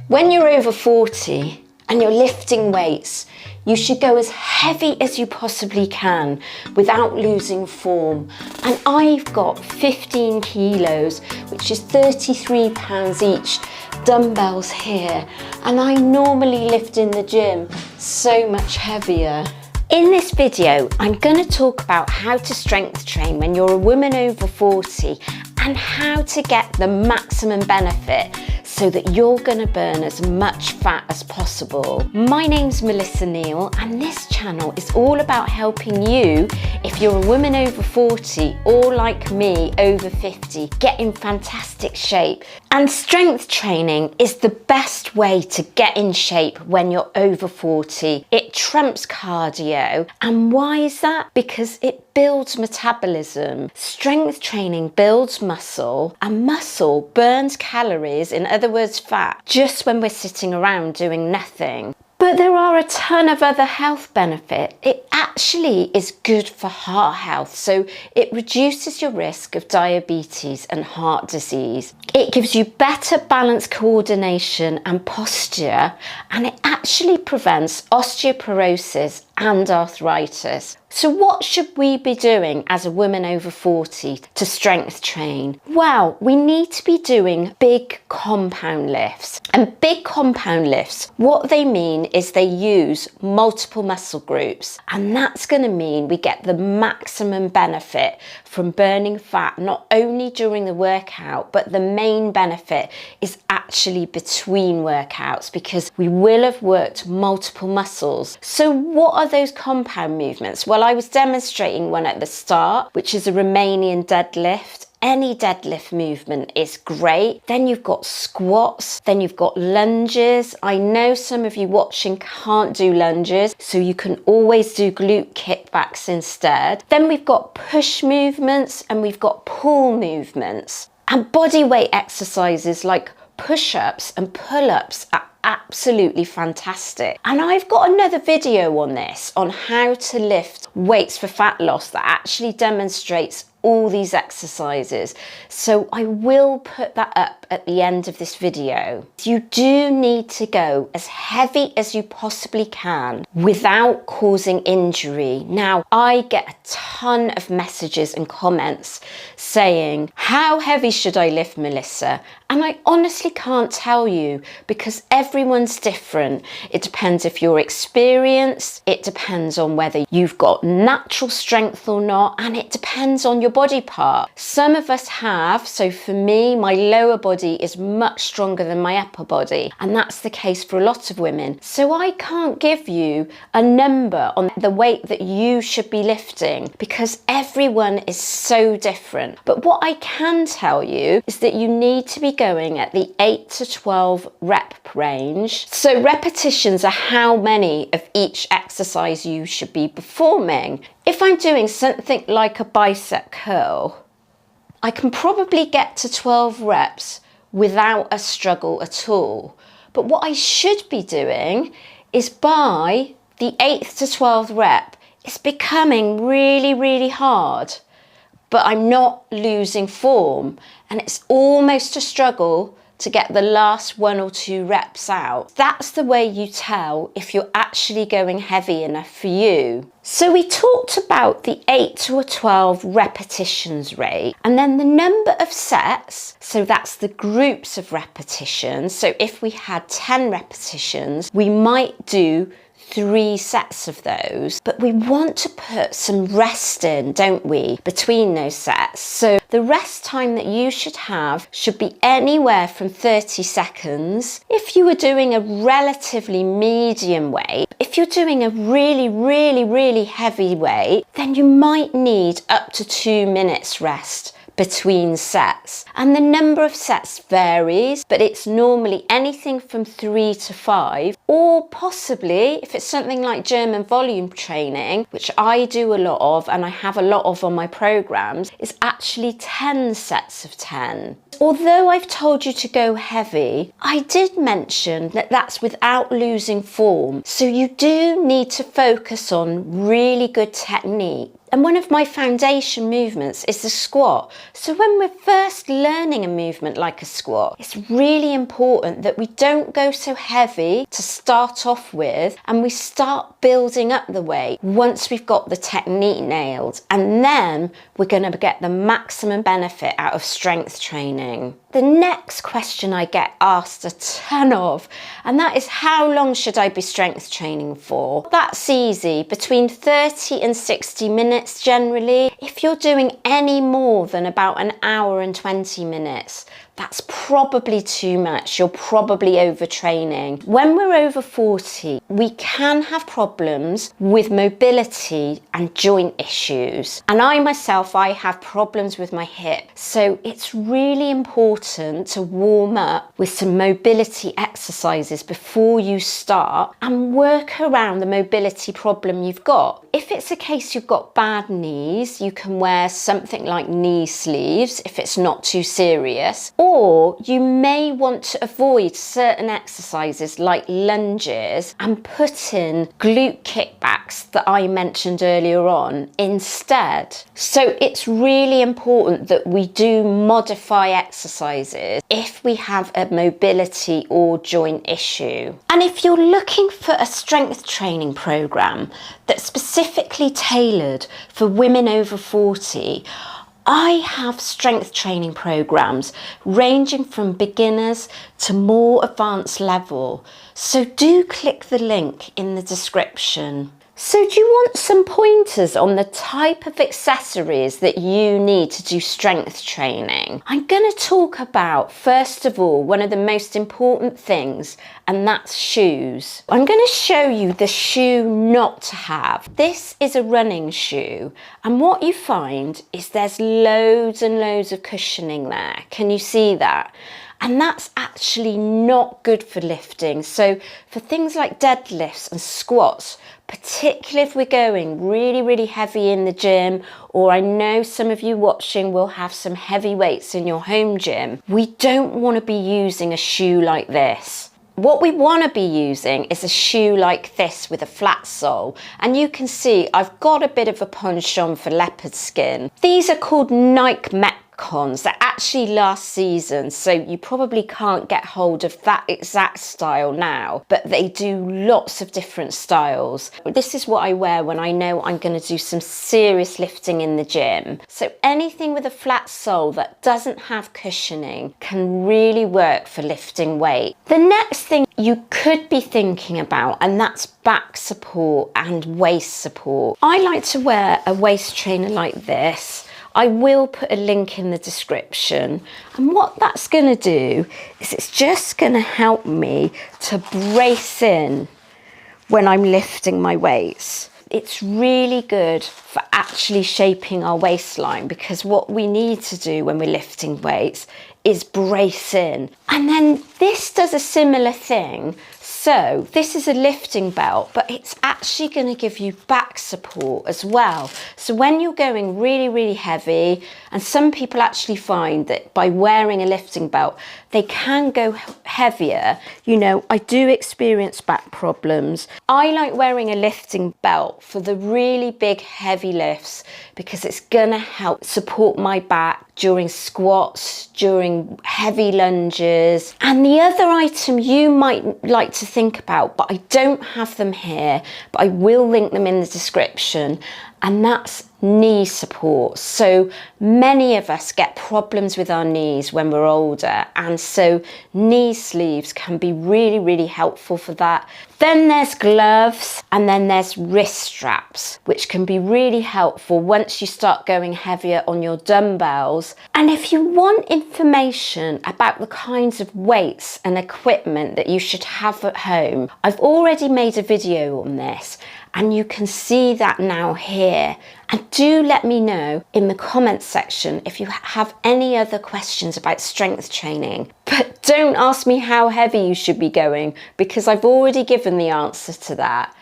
When you're over 40 and you're lifting weights, you should go as heavy as you possibly can without losing form. And I've got 15 kilos, which is 33 pounds each, dumbbells here. And I normally lift in the gym so much heavier. In this video, I'm going to talk about how to strength train when you're a woman over 40 and how to get the maximum benefit so that you're going to burn as much fat as possible. My name's Melissa Neal and this channel is all about helping you, if you're a woman over 40 or like me over 50, get in fantastic shape. And strength training is the best way to get in shape when you're over 40. It trumps cardio. And why is that? Because it builds metabolism. Strength training builds muscle, and muscle burns calories, in other words fat, just when we're sitting around doing nothing. But there are a ton of other health benefits. It actually is good for heart health, so it reduces your risk of diabetes and heart disease. It gives you better balance coordination and posture, and it actually prevents osteoporosis and arthritis. So what should we be doing as a woman over 40 to strength train? Well, we need to be doing big compound lifts. And big compound lifts, what they mean is they use multiple muscle groups. And that's going to mean we get the maximum benefit from burning fat, not only during the workout, but the main benefit is actually between workouts because we will have worked multiple muscles. So what are those compound movements? Well, I was demonstrating one at the start, which is a Romanian deadlift. Any deadlift movement is great. Then you've got squats, then you've got lunges. I know some of you watching can't do lunges, so you can always do glute kickbacks instead. Then we've got push movements and we've got pull movements. And body weight exercises like push-ups and pull-ups are absolutely fantastic. And I've got another video on this, on how to lift weights for fat loss, that actually demonstrates all these exercises. So I will put that up at the end of this video. You do need to go as heavy as you possibly can without causing injury. Now, I get a ton of messages and comments saying, how heavy should I lift, Melissa? And I honestly can't tell you because everyone's different. It depends if you're experienced, it depends on whether you've got natural strength or not, and it depends on your body part. Some of us have, so for me, my lower body is much stronger than my upper body, and that's the case for a lot of women. So I can't give you a number on the weight that you should be lifting because everyone is so different. But what I can tell you is that you need to be going at the 8 to 12 rep range. So repetitions are how many of each exercise you should be performing. If I'm doing something like a bicep curl, I can probably get to 12 reps without a struggle at all. But what I should be doing is by the 8th to 12th rep, it's becoming really, really hard. But I'm not losing form and it's almost a struggle to get the last 1 or 2 reps out. That's the way you tell if you're actually going heavy enough for you. So we talked about the 8 to 12 repetitions rate and then the number of sets. So that's the groups of repetitions. So if we had 10 repetitions, we might do 3 sets of those, but we want to put some rest in, don't we, between those sets. So the rest time that you should have should be anywhere from 30 seconds. If you were doing a relatively medium weight, if you're doing a really, really, really heavy weight, then you might need up to 2 minutes rest between sets. And the number of sets varies, but it's normally anything from 3 to 5, or possibly, if it's something like German volume training, which I do a lot of and I have a lot of on my programs, is actually 10 sets of 10. Although I've told you to go heavy, I did mention that that's without losing form. So you do need to focus on really good technique. And one of my foundation movements is the squat. So when we're first learning a movement like a squat, it's really important that we don't go so heavy to start off with, and we start building up the weight once we've got the technique nailed. And then we're going to get the maximum benefit out of strength training. The next question I get asked a ton of, and that is, how long should I be strength training for? That's easy, between 30 and 60 minutes generally. If you're doing any more than about an hour and 20 minutes, that's probably too much. You're probably overtraining. When we're over 40, we can have problems with mobility and joint issues. And I have problems with my hip. So it's really important to warm up with some mobility exercises before you start and work around the mobility problem you've got. If it's a case you've got bad knees, you can wear something like knee sleeves if it's not too serious. Or you may want to avoid certain exercises like lunges and put in glute kickbacks that I mentioned earlier on instead. So it's really important that we do modify exercises if we have a mobility or joint issue. And if you're looking for a strength training program that's specifically tailored for women over 40, I have strength training programs ranging from beginners to more advanced level. So do click the link in the description. So do you want some pointers on the type of accessories that you need to do strength training? I'm going to talk about, first of all, one of the most important things, and that's shoes. I'm going to show you the shoe not to have. This is a running shoe, and what you find is there's loads and loads of cushioning there. Can you see that? And that's actually not good for lifting. So for things like deadlifts and squats, particularly if we're going really, really heavy in the gym, or I know some of you watching will have some heavy weights in your home gym, we don't want to be using a shoe like this. What we want to be using is a shoe like this with a flat sole. And you can see I've got a bit of a penchant for leopard skin. These are called Nike Metcons. They're actually last season, so you probably can't get hold of that exact style now, but they do lots of different styles. This is what I wear when I know I'm going to do some serious lifting in the gym. So anything with a flat sole that doesn't have cushioning can really work for lifting weight. The next thing you could be thinking about, and that's back support and waist support. I like to wear a waist trainer like this. I will put a link in the description, and what that's going to do is it's just going to help me to brace in when I'm lifting my weights. It's really good for actually shaping our waistline, because what we need to do when we're lifting weights is brace in. And then this does a similar thing. So this is a lifting belt, but it's actually going to give you back support as well. So when you're going really, really heavy, and some people actually find that by wearing a lifting belt, they can go heavier. You know, I do experience back problems. I like wearing a lifting belt for the really big, heavy lifts, because it's going to help support my back during squats, during heavy lunges. And the other item you might like to think about, but I don't have them here, but I will link them in the description, and that's knee support. So many of us get problems with our knees when we're older, and so knee sleeves can be really, really helpful for that. Then there's gloves, and then there's wrist straps, which can be really helpful once you start going heavier on your dumbbells. And if you want information about the kinds of weights and equipment that you should have at home, I've already made a video on this, and you can see that now here. And do let me know in the comments section if you have any other questions about strength training. But don't ask me how heavy you should be going, because I've already given the answer to that.